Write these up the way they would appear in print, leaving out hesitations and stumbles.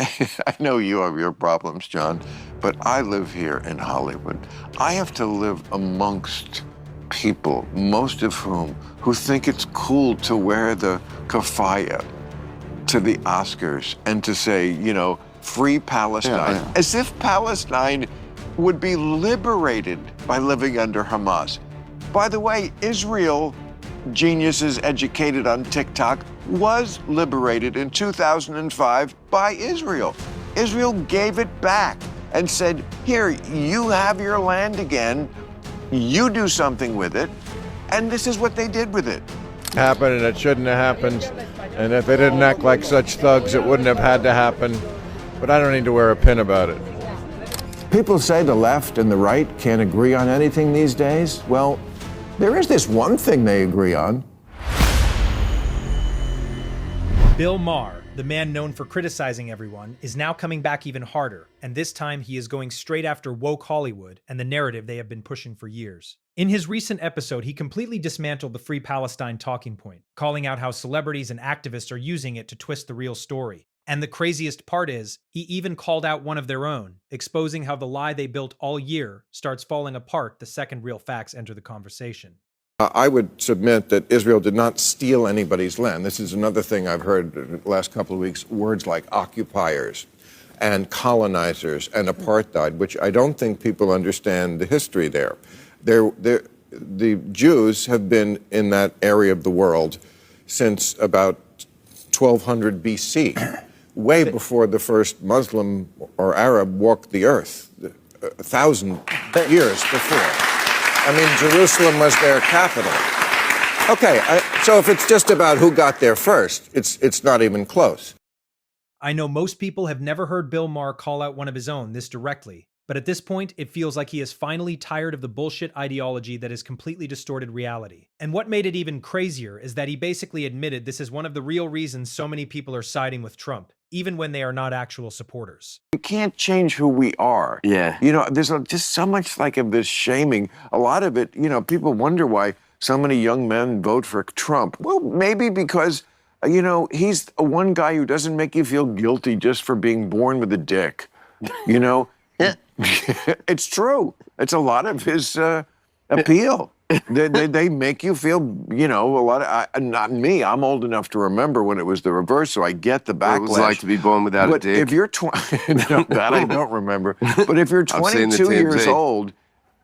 I know you have your problems, John, but I live here in Hollywood. I have to live amongst people, most of who think it's cool to wear the kafaya to the Oscars and to say, free Palestine, as if Palestine would be liberated by living under Hamas. By the way, Israel, geniuses educated on TikTok, was liberated in 2005 by Israel. Israel gave it back and said, here, you have your land again, you do something with it, and this is what they did with it. Happened, and it shouldn't have happened, and if they didn't act like such thugs, it wouldn't have had to happen, but I don't need to wear a pin about it. People say the left and the right can't agree on anything these days. Well, there is this one thing they agree on. Bill Maher, the man known for criticizing everyone, is now coming back even harder, and this time he is going straight after woke Hollywood and the narrative they have been pushing for years. In his recent episode, he completely dismantled the Free Palestine talking point, calling out how celebrities and activists are using it to twist the real story. And the craziest part is, he even called out one of their own, exposing how the lie they built all year starts falling apart the second real facts enter the conversation. I would submit that Israel did not steal anybody's land. This is another thing I've heard the last couple of weeks, words like occupiers and colonizers and apartheid, which I don't think people understand the history there. The Jews have been in that area of the world since about 1200 BC, way before the first Muslim or Arab walked the earth, 1,000 years before. I mean, Jerusalem was their capital. Okay, so if it's just about who got there first, it's not even close. I know most people have never heard Bill Maher call out one of his own this directly, but at this point, it feels like he is finally tired of the bullshit ideology that has completely distorted reality. And what made it even crazier is that he basically admitted this is one of the real reasons so many people are siding with Trump, even when they are not actual supporters. We can't change who we are. Yeah. There's just so much of this shaming. A lot of it, people wonder why so many young men vote for Trump. Well, maybe because, he's one guy who doesn't make you feel guilty just for being born with a dick. Yeah. It's true. It's a lot of his appeal. They make you feel, a lot of, not me, I'm old enough to remember when it was the reverse, so I get the backlash. What it was like to be born without a dick. If you're that I don't remember. But if you're 22 years old,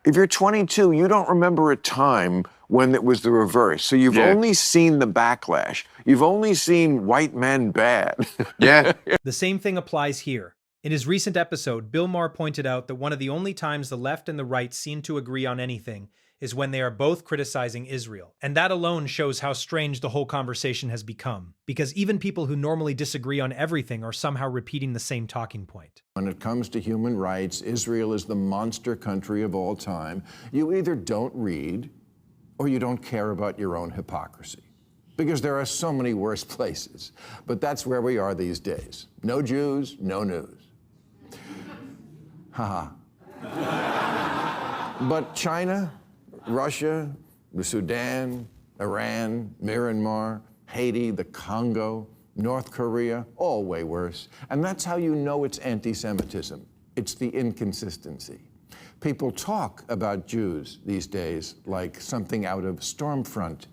if you're 22, you don't remember a time when it was the reverse. So you've only seen the backlash. You've only seen white men bad. Yeah. The same thing applies here. In his recent episode, Bill Maher pointed out that one of the only times the left and the right seem to agree on anything is when they are both criticizing Israel. And that alone shows how strange the whole conversation has become, because even people who normally disagree on everything are somehow repeating the same talking point. When it comes to human rights, Israel is the monster country of all time. You either don't read or you don't care about your own hypocrisy. Because there are so many worse places. But that's where we are these days. No Jews, no news. Haha. But China, Russia, the Sudan, Iran, Myanmar, Haiti, the Congo, North Korea, all way worse. And that's how you know it's anti-Semitism. It's the inconsistency. People talk about Jews these days like something out of Stormfront.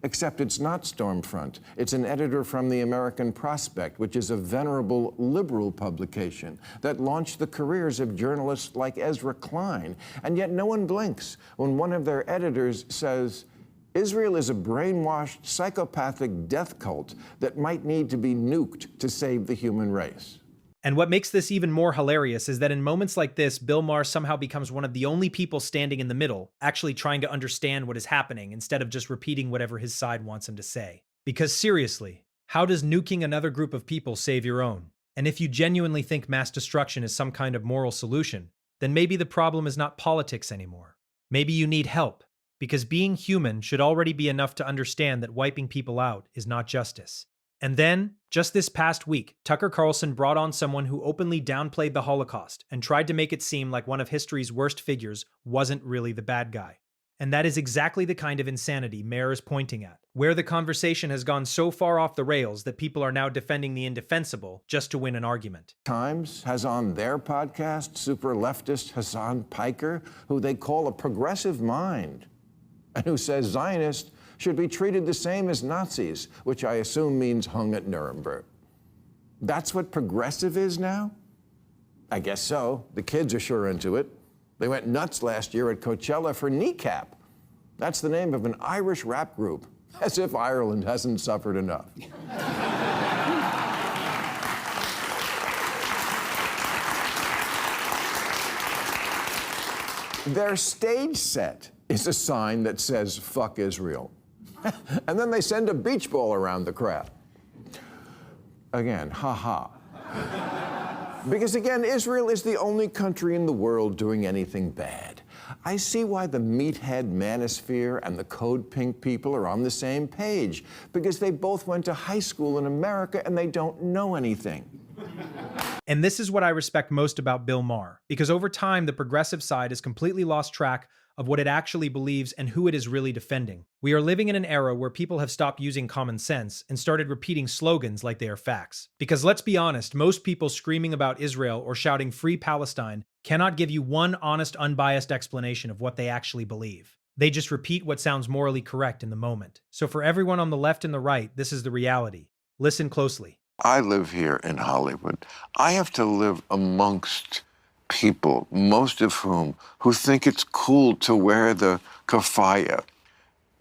Except it's not Stormfront. It's an editor from the American Prospect, which is a venerable liberal publication that launched the careers of journalists like Ezra Klein. And yet no one blinks when one of their editors says, Israel is a brainwashed, psychopathic death cult that might need to be nuked to save the human race. And what makes this even more hilarious is that in moments like this, Bill Maher somehow becomes one of the only people standing in the middle, actually trying to understand what is happening instead of just repeating whatever his side wants him to say. Because seriously, how does nuking another group of people save your own? And if you genuinely think mass destruction is some kind of moral solution, then maybe the problem is not politics anymore. Maybe you need help, because being human should already be enough to understand that wiping people out is not justice. And then, just this past week, Tucker Carlson brought on someone who openly downplayed the Holocaust and tried to make it seem like one of history's worst figures wasn't really the bad guy. And that is exactly the kind of insanity Maher is pointing at, where the conversation has gone so far off the rails that people are now defending the indefensible just to win an argument. Times has on their podcast super leftist Hassan Piker, who they call a progressive mind, and who says Zionists should be treated the same as Nazis, which I assume means hung at Nuremberg. That's what progressive is now? I guess so. The kids are sure into it. They went nuts last year at Coachella for Kneecap. That's the name of an Irish rap group, as if Ireland hasn't suffered enough. Their stage set is a sign that says, "Fuck Israel." And then they send a beach ball around the crowd. Again, ha-ha. Because again, Israel is the only country in the world doing anything bad. I see why the meathead manosphere and the Code Pink people are on the same page, because they both went to high school in America and they don't know anything. And this is what I respect most about Bill Maher, because over time, the progressive side has completely lost track of what it actually believes and who it is really defending. We are living in an era where people have stopped using common sense and started repeating slogans like they are facts. Because let's be honest, most people screaming about Israel or shouting "Free Palestine" cannot give you one honest, unbiased explanation of what they actually believe. They just repeat what sounds morally correct in the moment. So for everyone on the left and the right, this is the reality. Listen closely. I live here in Hollywood. I have to live amongst people, most of whom who think it's cool to wear the keffiyeh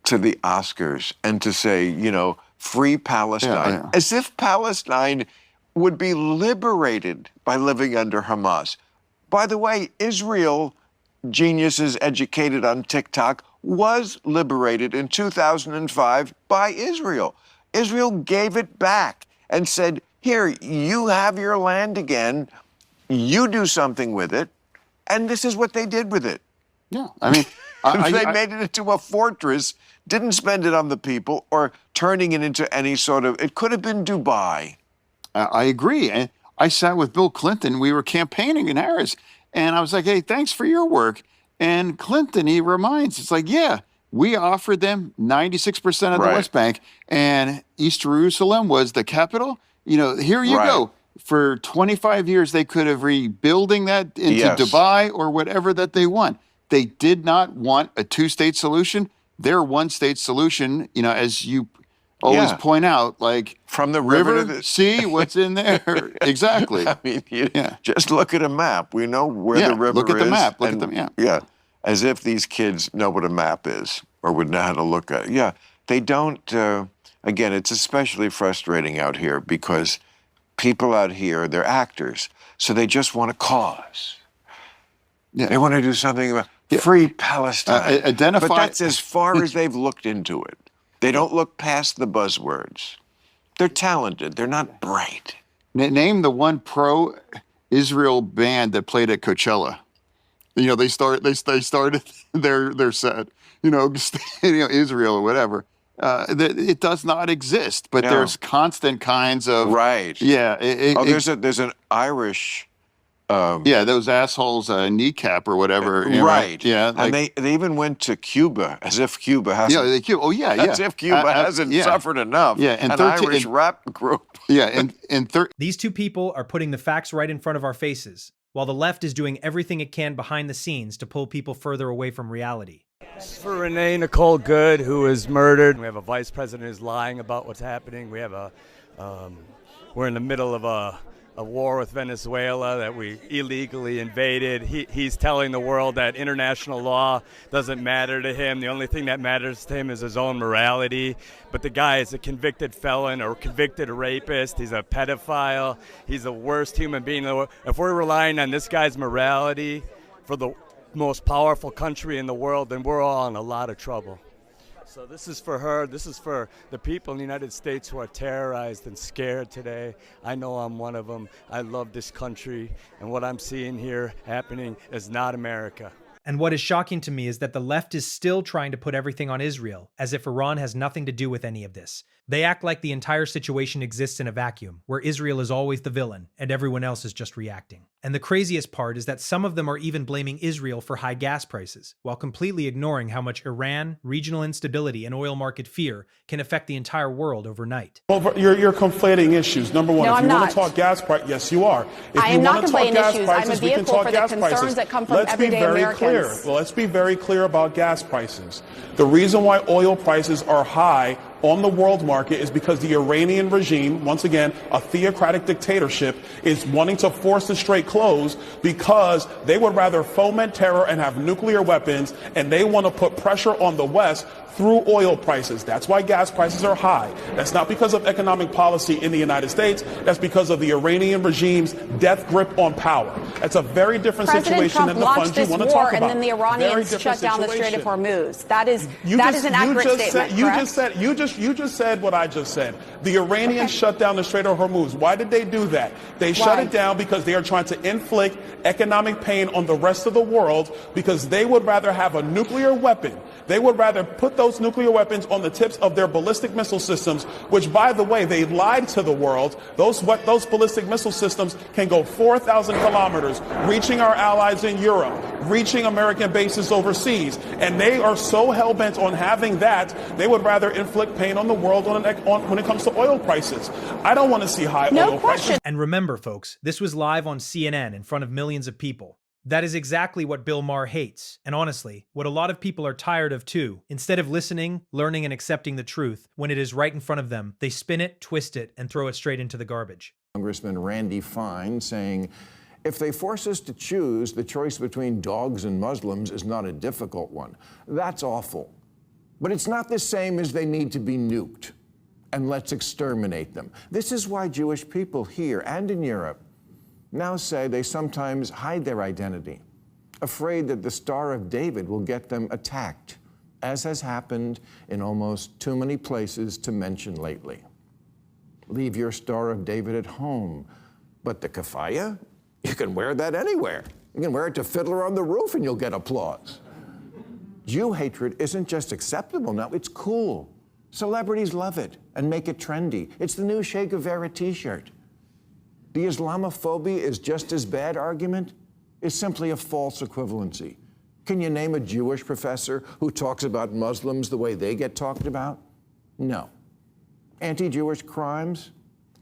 to the Oscars and to say, you know, "Free Palestine," as if Palestine would be liberated by living under Hamas. By the way, Israel, geniuses educated on TikTok, was liberated in 2005 by Israel. Israel gave it back and said, "Here, you have your land again. You do something with it," and this is what they did with it. Yeah, I mean, They made it into a fortress, didn't spend it on the people or turning it into any sort of, it could have been Dubai. I agree. And I sat with Bill Clinton. We were campaigning in Harris, and I was like, "Hey, thanks for your work." And Clinton, he reminds, it's like, "Yeah, we offered them 96% of the Right. West Bank, and East Jerusalem was the capital. You know, here you Right. go. For 25 years, they could have rebuilding that into Yes. Dubai or whatever that they want. They did not want a two-state solution. Their one-state solution, you know, as you always Yeah. point out, like From the river to the sea, what's in there? Exactly. I mean, Yeah. just look at a map. We know where Yeah, the river is. look at the map. Look at and- them, yeah. Yeah, as if these kids know what a map is or would know how to look at it. Yeah, they don't. Again, it's especially frustrating out here because people out here, they're actors, so they just want a cause. Yeah. They want to do something about free Palestine. Identify- But that's as far as they've looked into it. They don't look past the buzzwords. They're talented. They're not bright. Name the one pro-Israel band that played at Coachella. You know, they started their set. You know, Israel or whatever. It does not exist, but No. there's constant kinds of Right. Yeah. There's an Irish. Yeah, those assholes, Kneecap or whatever. you know, Right. Yeah. And they even went to Cuba as if Cuba hasn't. Oh yeah, yeah. As if Cuba hasn't yeah. suffered enough. Yeah, and an 13 Irish rap group. Yeah, and These two people are putting the facts right in front of our faces, while the left is doing everything it can behind the scenes to pull people further away from reality. For Renee Nicole Good, who was murdered. We have a vice president who's lying about what's happening. We have we're in the middle of a war with Venezuela that we illegally invaded. He's telling the world that international law doesn't matter to him. The only thing that matters to him is his own morality. But the guy is a convicted felon or convicted rapist. He's a pedophile. He's the worst human being in the world. If we're relying on this guy's morality for the most powerful country in the world, then we're all in a lot of trouble. So this is for her. This is for the people in the United States who are terrorized and scared today. I know I'm one of them. I love this country, and what I'm seeing here happening is not America. And what is shocking to me is that the left is still trying to put everything on Israel, as if Iran has nothing to do with any of this. They act like the entire situation exists in a vacuum, where Israel is always the villain and everyone else is just reacting. And the craziest part is that some of them are even blaming Israel for high gas prices, while completely ignoring how much Iran, regional instability, and oil market fear can affect the entire world overnight. Well, you're conflating issues. Number one, No, if I'm you want not. to talk gas price, yes, you are. If I you am not want to talk conflating gas issues. I'm a prices, we can vehicle talk for the gas concerns prices. that come from Let's be everyday very Americans. clear. Well, let's be very clear about gas prices. The reason why oil prices are high on the world market is because the Iranian regime, once again, a theocratic dictatorship, is wanting to force the strait close because they would rather foment terror and have nuclear weapons, and they want to put pressure on the West through oil prices. That's why gas prices are high. That's not because of economic policy in the United States. That's because of the Iranian regime's death grip on power. That's a very different President situation Trump than the launched funds you this want to war, talk about. and then the Iranians shut down the Strait of Hormuz. That is an accurate statement. You just said what I just said. The Iranians shut down the Strait of Hormuz. Why did they do that? They shut it down because they are trying to inflict economic pain on the rest of the world, because they would rather have a nuclear weapon. They would rather put those nuclear weapons on the tips of their ballistic missile systems, which, by the way, they lied to the world. Those ballistic missile systems can go 4,000 kilometers, reaching our allies in Europe, reaching American bases overseas. And they are so hell-bent on having that, they would rather inflict pain on the world when it comes to oil prices. I don't want to see high oil prices. And remember, folks, this was live on CNN in front of millions of people. That is exactly what Bill Maher hates, and honestly, what a lot of people are tired of too. Instead of listening, learning, and accepting the truth, when it is right in front of them, they spin it, twist it, and throw it straight into the garbage. Congressman Randy Fine saying, if they force us to choose, the choice between dogs and Muslims is not a difficult one. That's awful. But it's not the same as they need to be nuked, and let's exterminate them. This is why Jewish people here and in Europe now say they sometimes hide their identity, afraid that the Star of David will get them attacked, as has happened in almost too many places to mention lately. Leave your Star of David at home, but the keffiyeh, you can wear that anywhere. You can wear it to Fiddler on the Roof and you'll get applause. Jew hatred isn't just acceptable now, it's cool. Celebrities love it and make it trendy. It's the new Che Guevara t-shirt. The Islamophobia is just as bad argument is simply a false equivalency. Can you name a Jewish professor who talks about Muslims the way they get talked about? No. Anti-Jewish crimes,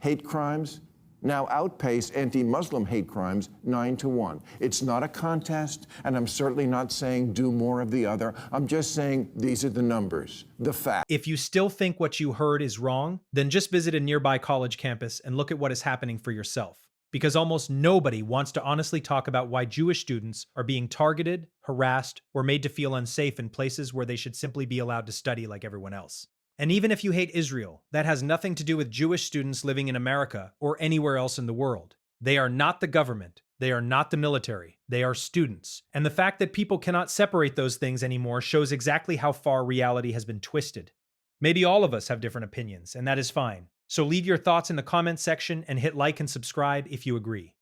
hate crimes, now outpace anti-Muslim hate crimes 9-1. It's not a contest, and I'm certainly not saying do more of the other. I'm just saying these are the numbers, the facts. If you still think what you heard is wrong, then just visit a nearby college campus and look at what is happening for yourself. Because almost nobody wants to honestly talk about why Jewish students are being targeted, harassed, or made to feel unsafe in places where they should simply be allowed to study like everyone else. And even if you hate Israel, that has nothing to do with Jewish students living in America or anywhere else in the world. They are not the government. They are not the military. They are students. And the fact that people cannot separate those things anymore shows exactly how far reality has been twisted. Maybe all of us have different opinions, and that is fine. So leave your thoughts in the comments section and hit like and subscribe if you agree.